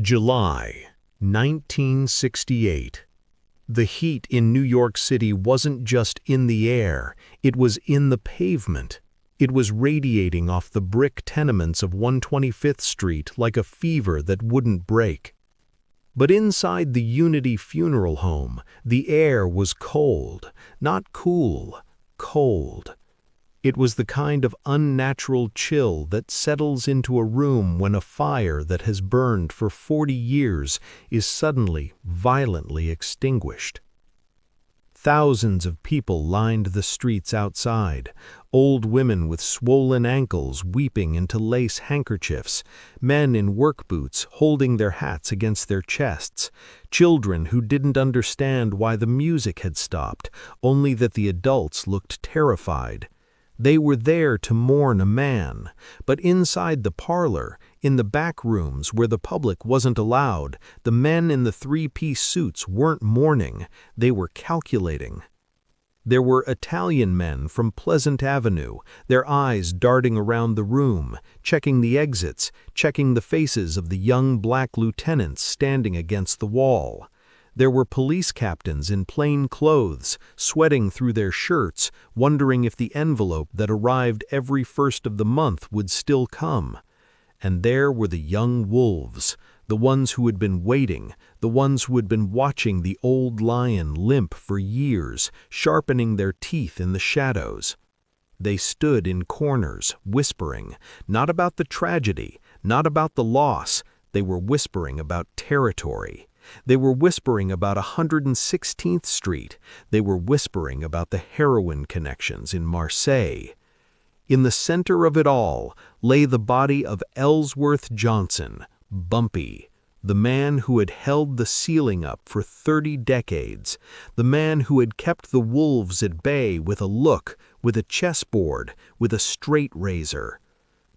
July 1968. The heat in New York City wasn't just in the air, it was in the pavement. It was radiating off the brick tenements of 125th Street like a fever that wouldn't break. But inside the Unity Funeral Home, the air was cold, not cool, cold. It was the kind of unnatural chill that settles into a room when a fire that has burned for 40 years is suddenly, violently extinguished. Thousands of people lined the streets outside, old women with swollen ankles weeping into lace handkerchiefs, men in work boots holding their hats against their chests, children who didn't understand why the music had stopped, only that the adults looked terrified. They were there to mourn a man, but inside the parlor, in the back rooms where the public wasn't allowed, the men in the three-piece suits weren't mourning, they were calculating. There were Italian men from Pleasant Avenue, their eyes darting around the room, checking the exits, checking the faces of the young black lieutenants standing against the wall. There were police captains in plain clothes, sweating through their shirts, wondering if the envelope that arrived every first of the month would still come. And there were the young wolves, the ones who had been waiting, the ones who had been watching the old lion limp for years, sharpening their teeth in the shadows. They stood in corners, whispering, not about the tragedy, not about the loss, they were whispering about territory. They were whispering about 116th Street. They were whispering about the heroin connections in Marseille. In the center of it all lay the body of Ellsworth Johnson, Bumpy, the man who had held the ceiling up for 30 decades, the man who had kept the wolves at bay with a look, with a chessboard, with a straight razor.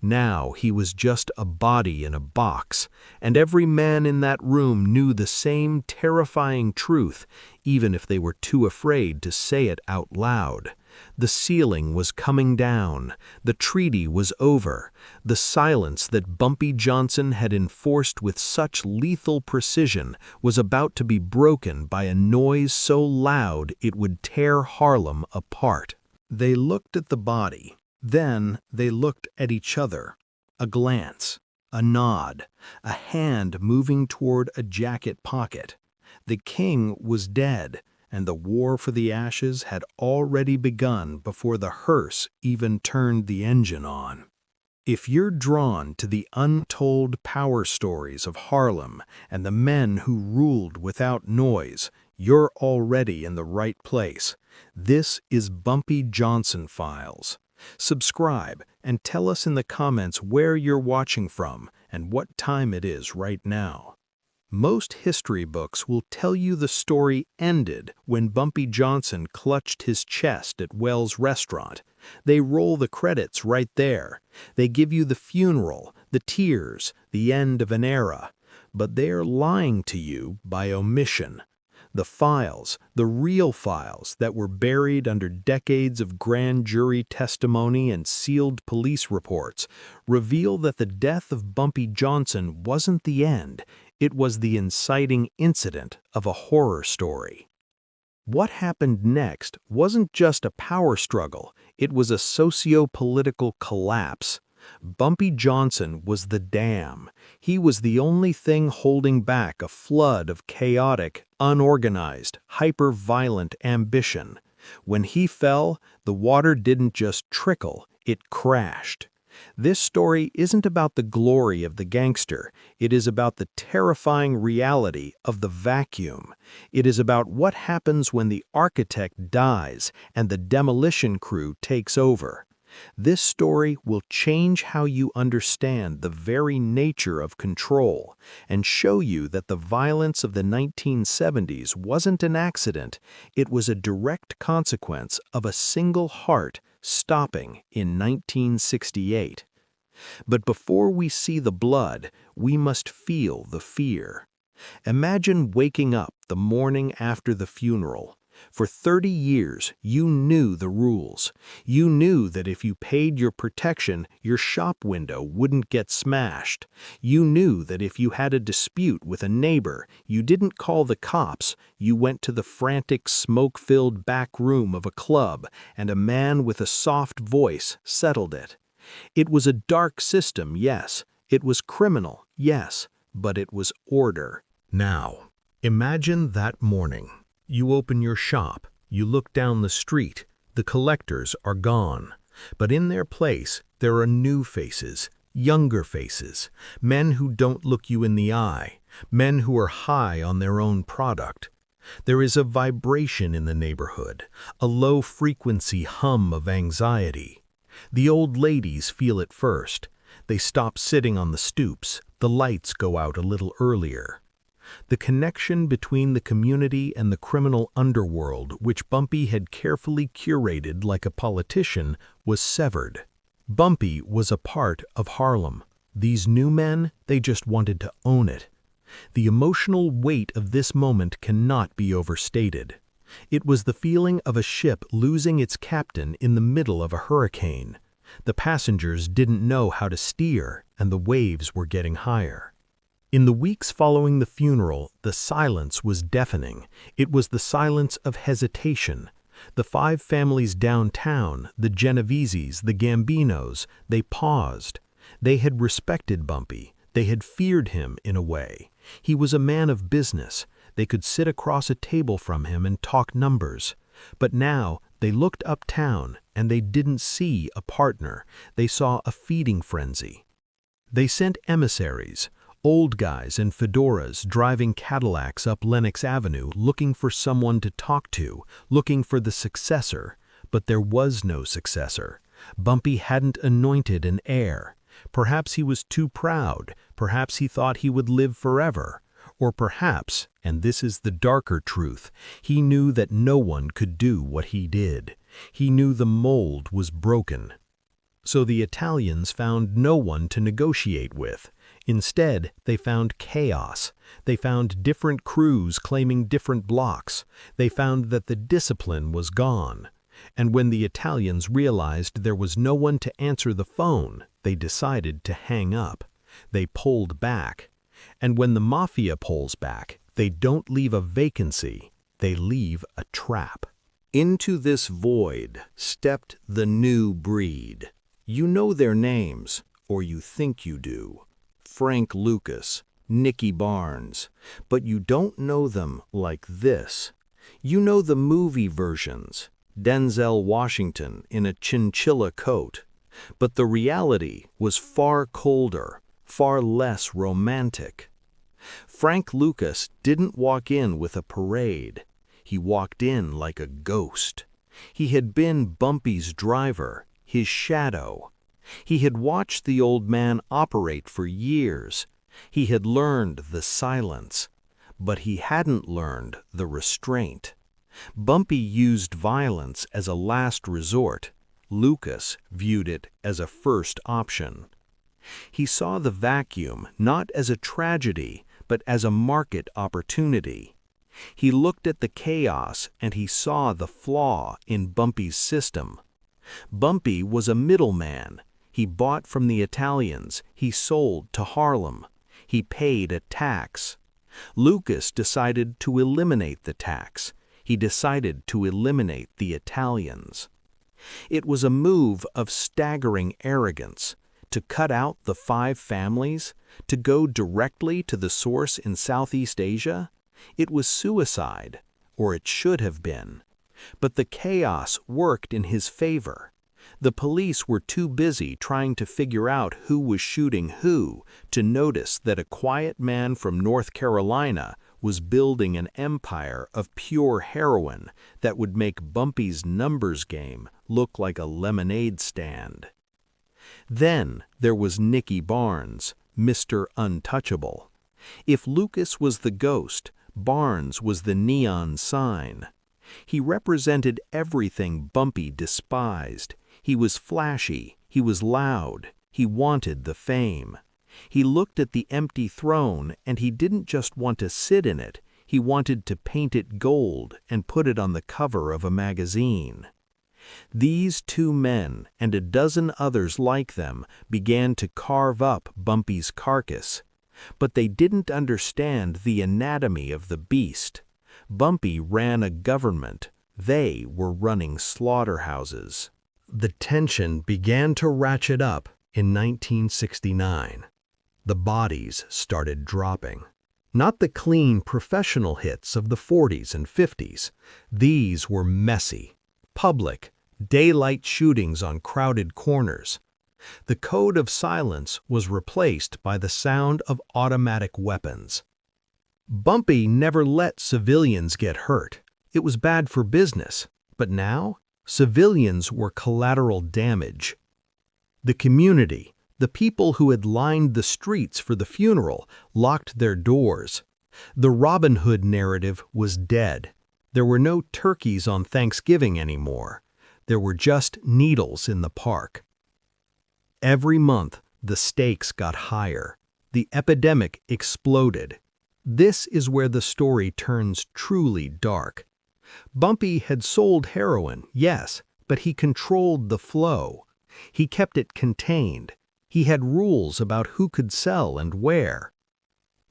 Now he was just a body in a box, and every man in that room knew the same terrifying truth, even if they were too afraid to say it out loud. The ceiling was coming down. The treaty was over. The silence that Bumpy Johnson had enforced with such lethal precision was about to be broken by a noise so loud it would tear Harlem apart. They looked at the body. Then they looked at each other. A glance, a nod, a hand moving toward a jacket pocket. The king was dead, and the war for the ashes had already begun before the hearse even turned the engine on. If you're drawn to the untold power stories of Harlem and the men who ruled without noise, you're already in the right place. This is Bumpy Johnson Files. Subscribe and tell us in the comments where you're watching from and what time it is right now. Most history books will tell you the story ended when Bumpy Johnson clutched his chest at Wells' restaurant. They roll the credits right there. They give you the funeral, the tears, the end of an era. But they're lying to you by omission. The files, the real files that were buried under decades of grand jury testimony and sealed police reports, reveal that the death of Bumpy Johnson wasn't the end, it was the inciting incident of a horror story. What happened next wasn't just a power struggle, it was a socio-political collapse. Bumpy Johnson was the dam. He was the only thing holding back a flood of chaotic, unorganized, hyper-violent ambition. When he fell, the water didn't just trickle, it crashed. This story isn't about the glory of the gangster. It is about the terrifying reality of the vacuum. It is about what happens when the architect dies and the demolition crew takes over. This story will change how you understand the very nature of control and show you that the violence of the 1970s wasn't an accident, it was a direct consequence of a single heart stopping in 1968. But before we see the blood, we must feel the fear. Imagine waking up the morning after the funeral. For 30 years, you knew the rules. You knew that if you paid your protection, your shop window wouldn't get smashed. You knew that if you had a dispute with a neighbor, you didn't call the cops, you went to the frantic, smoke-filled back room of a club, and a man with a soft voice settled it. It was a dark system, yes. It was criminal, yes. But it was order. Now, imagine that morning. You open your shop, you look down the street, the collectors are gone. But in their place, there are new faces, younger faces, men who don't look you in the eye, men who are high on their own product. There is a vibration in the neighborhood, a low-frequency hum of anxiety. The old ladies feel it first. They stop sitting on the stoops, the lights go out a little earlier. The connection between the community and the criminal underworld, which Bumpy had carefully curated like a politician, was severed. Bumpy was a part of Harlem. These new men, they just wanted to own it. The emotional weight of this moment cannot be overstated. It was the feeling of a ship losing its captain in the middle of a hurricane. The passengers didn't know how to steer, and the waves were getting higher. In the weeks following the funeral, the silence was deafening. It was the silence of hesitation. The 5 families downtown, the Genoveses, the Gambinos, they paused. They had respected Bumpy. They had feared him in a way. He was a man of business. They could sit across a table from him and talk numbers. But now they looked uptown, and they didn't see a partner. They saw a feeding frenzy. They sent emissaries, old guys in fedoras driving Cadillacs up Lenox Avenue looking for someone to talk to, looking for the successor. But there was no successor. Bumpy hadn't anointed an heir. Perhaps he was too proud. Perhaps he thought he would live forever. Or perhaps, and this is the darker truth, he knew that no one could do what he did. He knew the mold was broken. So the Italians found no one to negotiate with. Instead, they found chaos. They found different crews claiming different blocks. They found that the discipline was gone. And when the Italians realized there was no one to answer the phone, they decided to hang up. They pulled back. And when the Mafia pulls back, they don't leave a vacancy, they leave a trap. Into this void stepped the new breed. You know their names, or you think you do. Frank Lucas, Nicky Barnes, but you don't know them like this. You know the movie versions, Denzel Washington in a chinchilla coat, but the reality was far colder, far less romantic. Frank Lucas didn't walk in with a parade. He walked in like a ghost. He had been Bumpy's driver, his shadow. He had watched the old man operate for years. He had learned the silence, but he hadn't learned the restraint. Bumpy used violence as a last resort. Lucas viewed it as a first option. He saw the vacuum not as a tragedy, but as a market opportunity. He looked at the chaos and he saw the flaw in Bumpy's system. Bumpy was a middleman. He bought from the Italians. He sold to Harlem. He paid a tax. Lucas decided to eliminate the tax. He decided to eliminate the Italians. It was a move of staggering arrogance. To cut out the 5 families, to go directly to the source in Southeast Asia, it was suicide, or it should have been. But the chaos worked in his favor. The police were too busy trying to figure out who was shooting who to notice that a quiet man from North Carolina was building an empire of pure heroin that would make Bumpy's numbers game look like a lemonade stand. Then there was Nicky Barnes, Mr. Untouchable. If Lucas was the ghost, Barnes was the neon sign. He represented everything Bumpy despised. He was flashy, he was loud, he wanted the fame. He looked at the empty throne and he didn't just want to sit in it, He wanted to paint it gold and put it on the cover of a magazine. These two men and a dozen others like them began to carve up Bumpy's carcass, but they didn't understand the anatomy of the beast. Bumpy ran a government. They were running slaughterhouses. The tension began to ratchet up in 1969. The bodies started dropping. Not the clean professional hits of the 40s and 50s. These were messy, public, daylight shootings on crowded corners. The code of silence was replaced by the sound of automatic weapons. Bumpy never let civilians get hurt. It was bad for business. But now, civilians were collateral damage. The community, the people who had lined the streets for the funeral, locked their doors. The Robin Hood narrative was dead. There were no turkeys on Thanksgiving anymore. There were just needles in the park. Every month, the stakes got higher. The epidemic exploded. This is where the story turns truly dark. Bumpy had sold heroin, yes, but he controlled the flow. He kept it contained. He had rules about who could sell and where.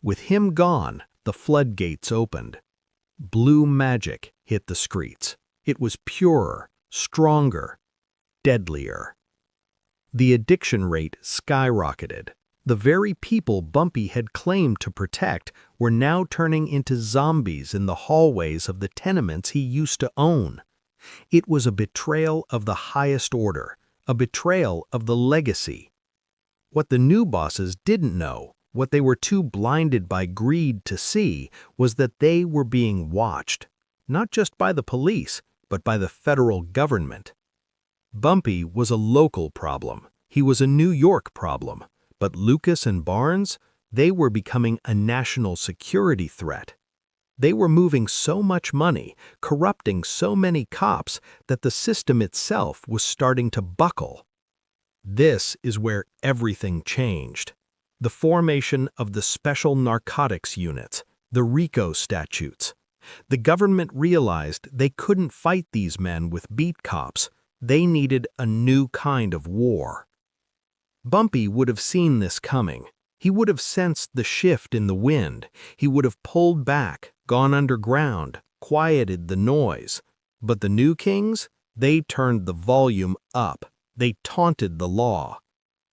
With him gone, the floodgates opened. Blue magic hit the streets. It was purer, stronger, deadlier. The addiction rate skyrocketed. The very people Bumpy had claimed to protect were now turning into zombies in the hallways of the tenements he used to own. It was a betrayal of the highest order, a betrayal of the legacy. What the new bosses didn't know, what they were too blinded by greed to see, was that they were being watched, not just by the police, but by the federal government. Bumpy was a local problem. He was a New York problem. But Lucas and Barnes, they were becoming a national security threat. They were moving so much money, corrupting so many cops, that the system itself was starting to buckle. This is where everything changed. The formation of the Special Narcotics Units, the RICO statutes. The government realized they couldn't fight these men with beat cops. They needed a new kind of war. Bumpy would have seen this coming. He would have sensed the shift in the wind. He would have pulled back, gone underground, quieted the noise. But the new kings, they turned the volume up. They taunted the law.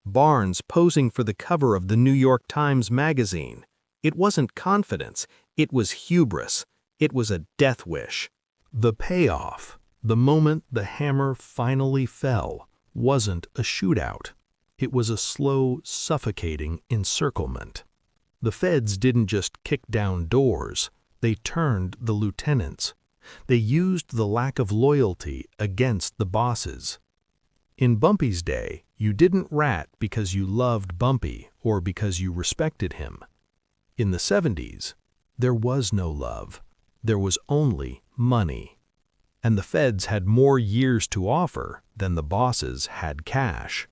Barnes posing for the cover of the New York Times magazine. It wasn't confidence. It was hubris. It was a death wish. The payoff, the moment the hammer finally fell, wasn't a shootout. It was a slow, suffocating encirclement. The feds didn't just kick down doors, they turned the lieutenants. They used the lack of loyalty against the bosses. In Bumpy's day, you didn't rat because you loved Bumpy or because you respected him. In the 70s, there was no love. There was only money. And the feds had more years to offer than the bosses had cash.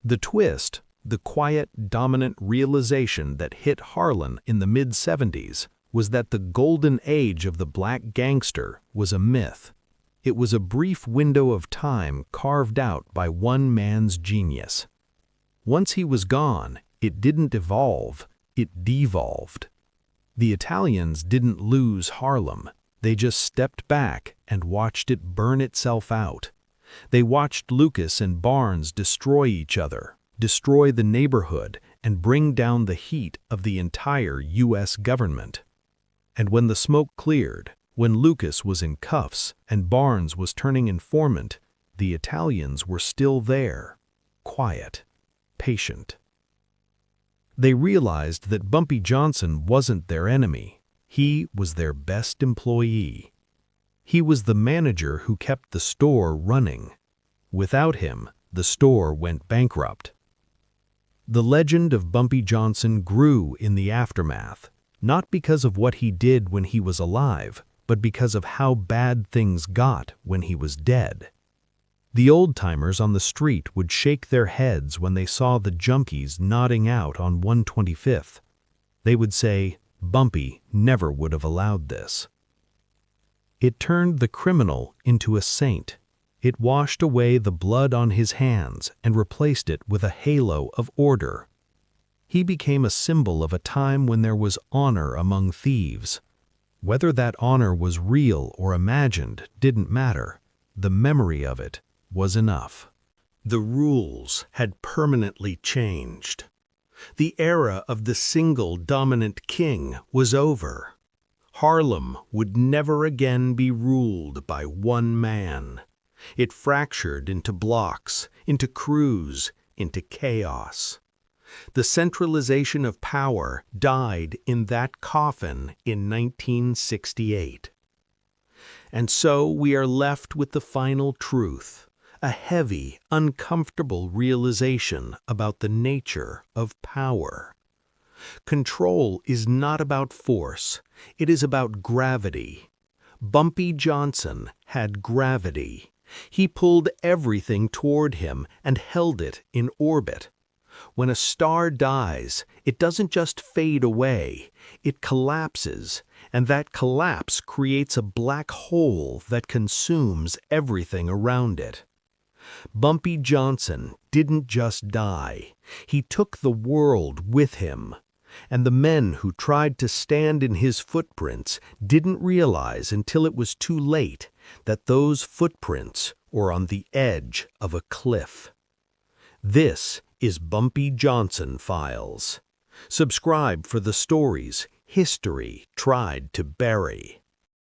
The twist, the quiet, dominant realization that hit Harlem in the mid-70s was that the golden age of the black gangster was a myth. It was a brief window of time carved out by one man's genius. Once he was gone, it didn't evolve, it devolved. The Italians didn't lose Harlem. They just stepped back and watched it burn itself out. They watched Lucas and Barnes destroy each other, destroy the neighborhood, and bring down the heat of the entire U.S. government. And when the smoke cleared, when Lucas was in cuffs and Barnes was turning informant, the Italians were still there, quiet, patient. They realized that Bumpy Johnson wasn't their enemy. He was their best employee. He was the manager who kept the store running. Without him, the store went bankrupt. The legend of Bumpy Johnson grew in the aftermath, not because of what he did when he was alive, but because of how bad things got when he was dead. The old-timers on the street would shake their heads when they saw the junkies nodding out on 125th. They would say, Bumpy never would have allowed this. It turned the criminal into a saint. It washed away the blood on his hands and replaced it with a halo of order. He became a symbol of a time when there was honor among thieves. Whether that honor was real or imagined didn't matter. The memory of it was enough. The rules had permanently changed. The era of the single dominant king was over. Harlem would never again be ruled by one man. It fractured into blocks, into crews, into chaos. The centralization of power died in that coffin in 1968. And so we are left with the final truth, a heavy, uncomfortable realization about the nature of power. Control is not about force, it is about gravity. Bumpy Johnson had gravity. He pulled everything toward him and held it in orbit. When a star dies, it doesn't just fade away, it collapses, and that collapse creates a black hole that consumes everything around it. Bumpy Johnson didn't just die, he took the world with him. And the men who tried to stand in his footprints didn't realize until it was too late that those footprints were on the edge of a cliff. This is Bumpy Johnson Files. Subscribe for the stories history tried to bury.